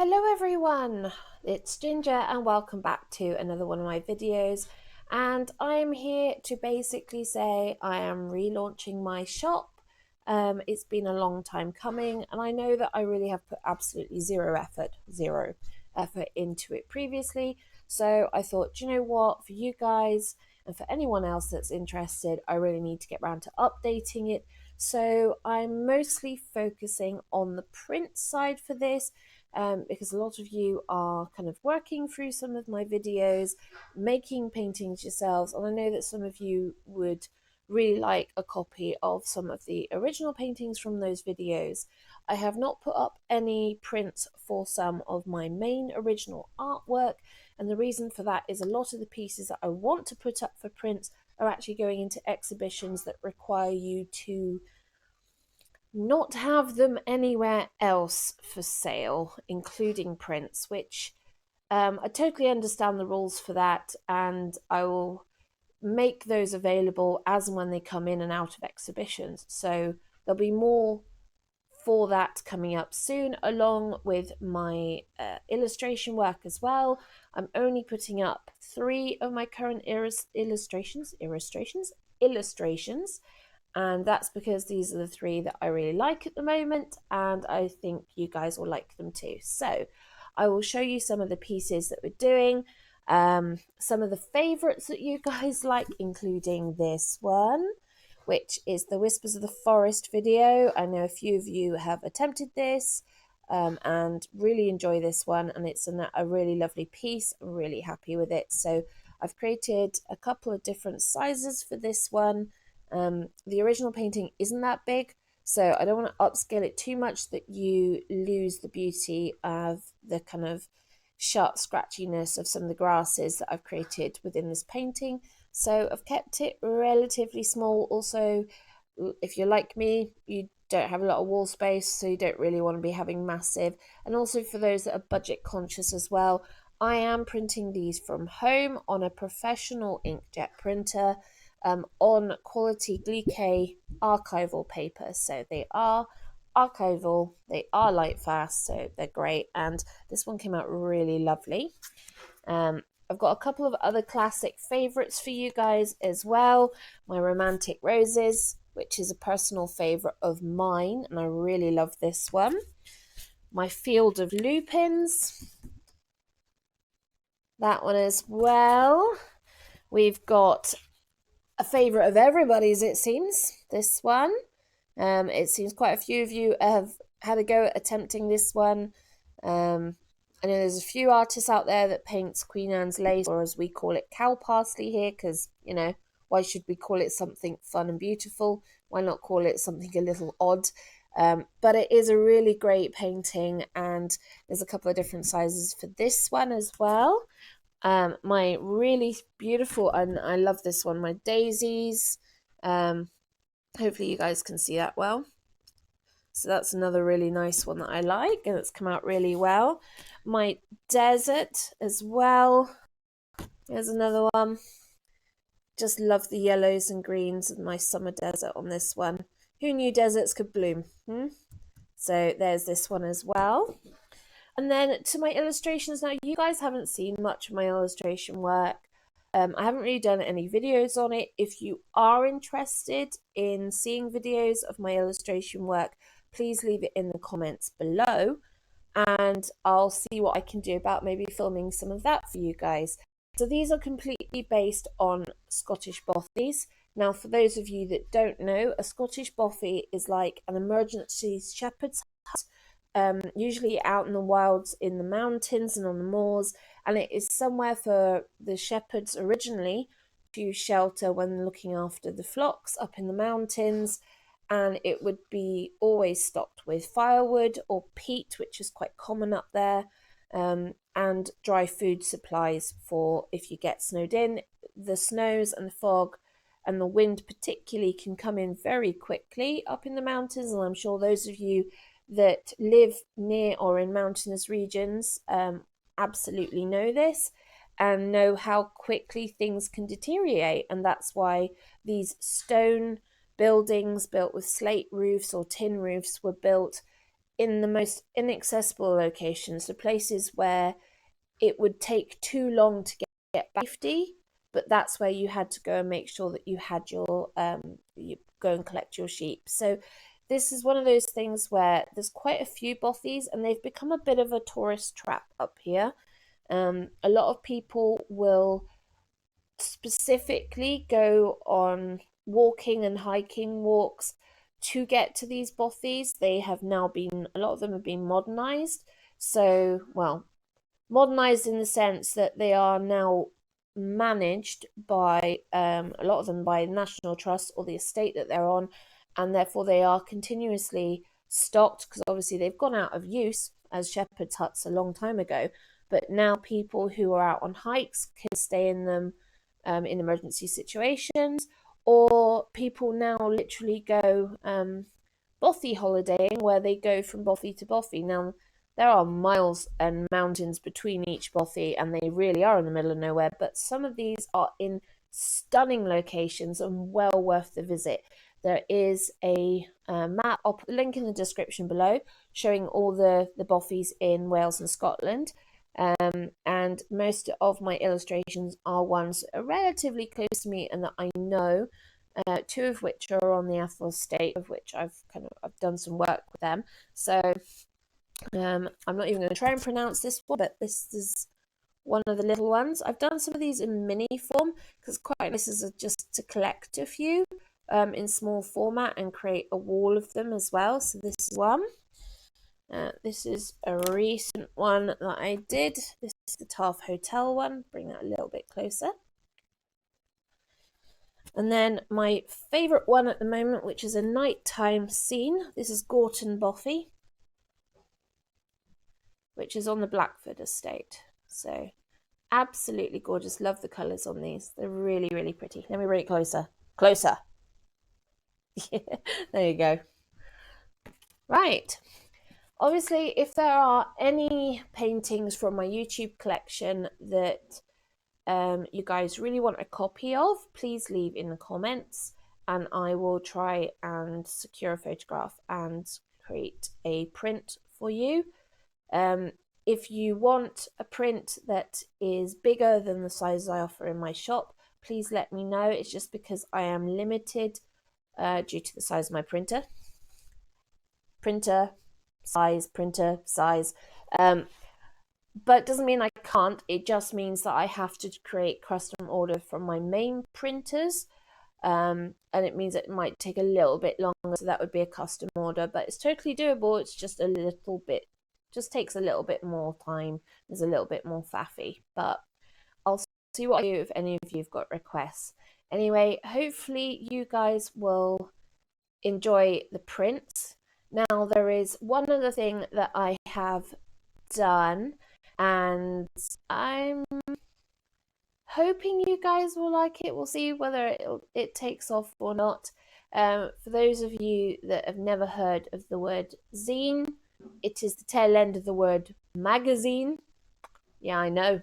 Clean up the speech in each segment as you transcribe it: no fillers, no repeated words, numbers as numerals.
Hello everyone, it's Ginger and welcome back to another one of my videos, and I'm here to basically say I am relaunching my shop. It's been a long time coming and I know that I really have put absolutely zero effort into it previously, so I thought, you know what, for you guys and for anyone else that's interested, I really need to get around to updating it. So I'm mostly focusing on the print side for this, because a lot of you are kind of working through some of my videos, making paintings yourselves, and I know that some of you would really like a copy of some of the original paintings from those videos. I have not put up any prints for some of my main original artwork, and the reason for that is a lot of the pieces that I want to put up for prints are actually going into exhibitions that require you to not have them anywhere else for sale, including prints, which I totally understand the rules for that, and I will make those available as and when they come in and out of exhibitions. So there'll be more for that coming up soon, along with my illustration work as well. I'm only putting up 3 of my current illustrations, and that's because these are the 3 that I really like at the moment, and I think you guys will like them too. So I will show you some of the pieces that we're doing, some of the favorites that you guys like, including this one, which is the Whispers of the Forest video. I know a few of you have attempted this and really enjoy this one, and it's a really lovely piece. I'm really happy with it. So I've created a couple of different sizes for this one. The original painting isn't that big, so I don't want to upscale it too much that you lose the beauty of the kind of sharp scratchiness of some of the grasses that I've created within this painting. So I've kept it relatively small. Also, if you're like me, you don't have a lot of wall space, so you don't really want to be having massive. And also for those that are budget conscious as well, I am printing these from home on a professional inkjet printer, on quality Glycé archival paper. So they are archival, they are light fast, so they're great. And this one came out really lovely. I've got a couple of other classic favorites for you guys as well. My Romantic Roses, which is a personal favorite of mine, and I really love this one. My Field of Lupins, that one as well. We've got a favorite of everybody's, it seems, this one. It seems quite a few of you have had a go at attempting this one. I know there's a few artists out there that paints Queen Anne's lace, or as we call it, cow parsley here, because, you know, why should we call it something fun and beautiful? Why not call it something a little odd? But it is a really great painting, and there's a couple of different sizes for this one as well. My really beautiful, and I love this one, my daisies. Hopefully you guys can see that well. So that's another really nice one that I like, and it's come out really well. My desert as well. There's another one. Just love the yellows and greens of my summer desert on this one. Who knew deserts could bloom? So there's this one as well. And then to my illustrations. Now, you guys haven't seen much of my illustration work. I haven't really done any videos on it. If you are interested in seeing videos of my illustration work, please leave it in the comments below, and I'll see what I can do about maybe filming some of that for you guys. So these are completely based on Scottish bothies. Now, for those of you that don't know, a Scottish bothy is like an emergency shepherd's hut, usually out in the wilds, in the mountains and on the moors, and it is somewhere for the shepherds originally to shelter when looking after the flocks up in the mountains. And it would be always stocked with firewood or peat, which is quite common up there, and dry food supplies for if you get snowed in. The snows and the fog and the wind particularly can come in very quickly up in the mountains, and I'm sure those of you that live near or in mountainous regions absolutely know this and know how quickly things can deteriorate. And that's why these stone buildings built with slate roofs or tin roofs were built in the most inaccessible locations, so places where it would take too long to get back safety, but that's where you had to go and make sure that you had your you go and collect your sheep. So this is one of those things where there's quite a few bothies and they've become a bit of a tourist trap up here. A lot of people will specifically go on walking and hiking walks to get to these bothies. They have now been, a lot of them have been modernized. So, well, modernized in the sense that they are now managed by a lot of them by National Trust or the estate that they're on, and therefore they are continuously stocked because obviously they've gone out of use as shepherd's huts a long time ago. But now people who are out on hikes can stay in them in emergency situations, or people now literally go bothy holidaying where they go from bothy to bothy. Now, there are miles and mountains between each bothy, and they really are in the middle of nowhere, but some of these are in stunning locations and well worth the visit. There is a map, I'll put a link in the description below, showing all the bothies in Wales and Scotland. And most of my illustrations are ones that are relatively close to me and that I know, two of which are on the Athol estate, of which I've done some work with them. So I'm not even going to try and pronounce this one, but this is one of the little ones. I've done some of these in mini form because quite nice is just to collect a few in small format and create a wall of them as well. So this is one. This is a recent one that I did. This is the Taff Hotel one. Bring that a little bit closer. And then my favourite one at the moment, which is a nighttime scene. This is Gorton Bothy, which is on the Blackford estate. So absolutely gorgeous. Love the colours on these. They're really, really pretty. Let me bring it closer. Closer. There you go. Right. Obviously, if there are any paintings from my YouTube collection that you guys really want a copy of, please leave in the comments and I will try and secure a photograph and create a print for you. If you want a print that is bigger than the size I offer in my shop, please let me know. It's just because I am limited due to the size of my printer size. But it doesn't mean I can't. It just means that I have to create custom order from my main printers. And it means it might take a little bit longer, so that would be a custom order, but it's totally doable. It's just a little bit, just takes a little bit more time. There's a little bit more faffy, but I'll see what I do if any of you've got requests. Anyway, hopefully you guys will enjoy the print. Now, there is one other thing that I have done, and I'm hoping you guys will like it. We'll see whether it takes off or not. For those of you that have never heard of the word zine, it is the tail end of the word magazine. Yeah, I know.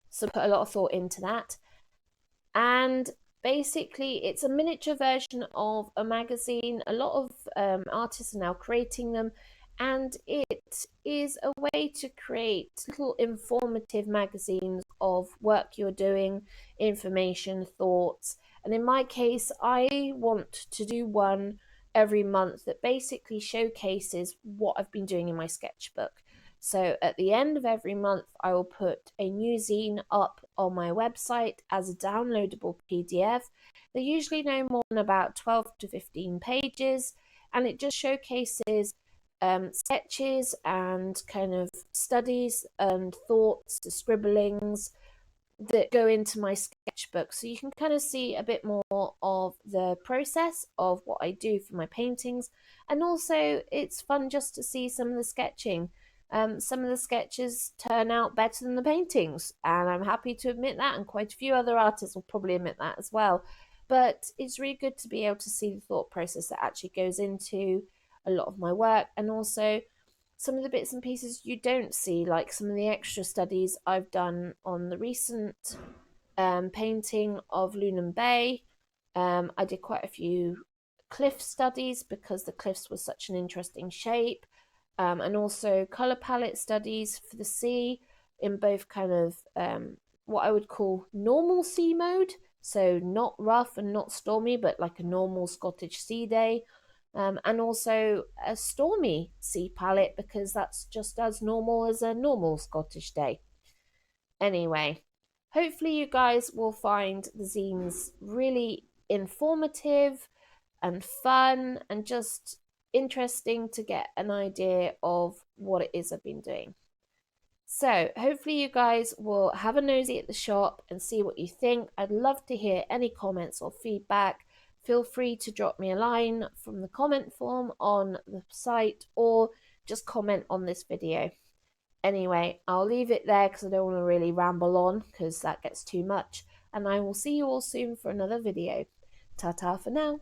So put a lot of thought into that. And basically, it's a miniature version of a magazine. A lot of artists are now creating them, and it is a way to create little informative magazines of work you're doing, information, thoughts. And in my case, I want to do one every month that basically showcases what I've been doing in my sketchbook. So at the end of every month, I will put a new zine up on my website as a downloadable PDF. They're usually no more than about 12 to 15 pages, and it just showcases sketches and kind of studies and thoughts, scribblings that go into my sketchbook, so you can kind of see a bit more of the process of what I do for my paintings. And also it's fun just to see some of the sketching. Some of the sketches turn out better than the paintings, and I'm happy to admit that, and quite a few other artists will probably admit that as well. But it's really good to be able to see the thought process that actually goes into a lot of my work, and also some of the bits and pieces you don't see, like some of the extra studies I've done on the recent painting of Lunham Bay. I did quite a few cliff studies because the cliffs were such an interesting shape, and also color palette studies for the sea in both kind of what I would call normal sea mode, so not rough and not stormy, but like a normal Scottish sea day. And also a stormy sea palette because that's just as normal as a normal Scottish day. Anyway, hopefully you guys will find the zines really informative and fun and just interesting to get an idea of what it is I've been doing. So hopefully you guys will have a nosy at the shop and see what you think. I'd love to hear any comments or feedback. Feel free to drop me a line from the comment form on the site or just comment on this video. Anyway, I'll leave it there because I don't want to really ramble on because that gets too much. And I will see you all soon for another video. Ta-ta for now.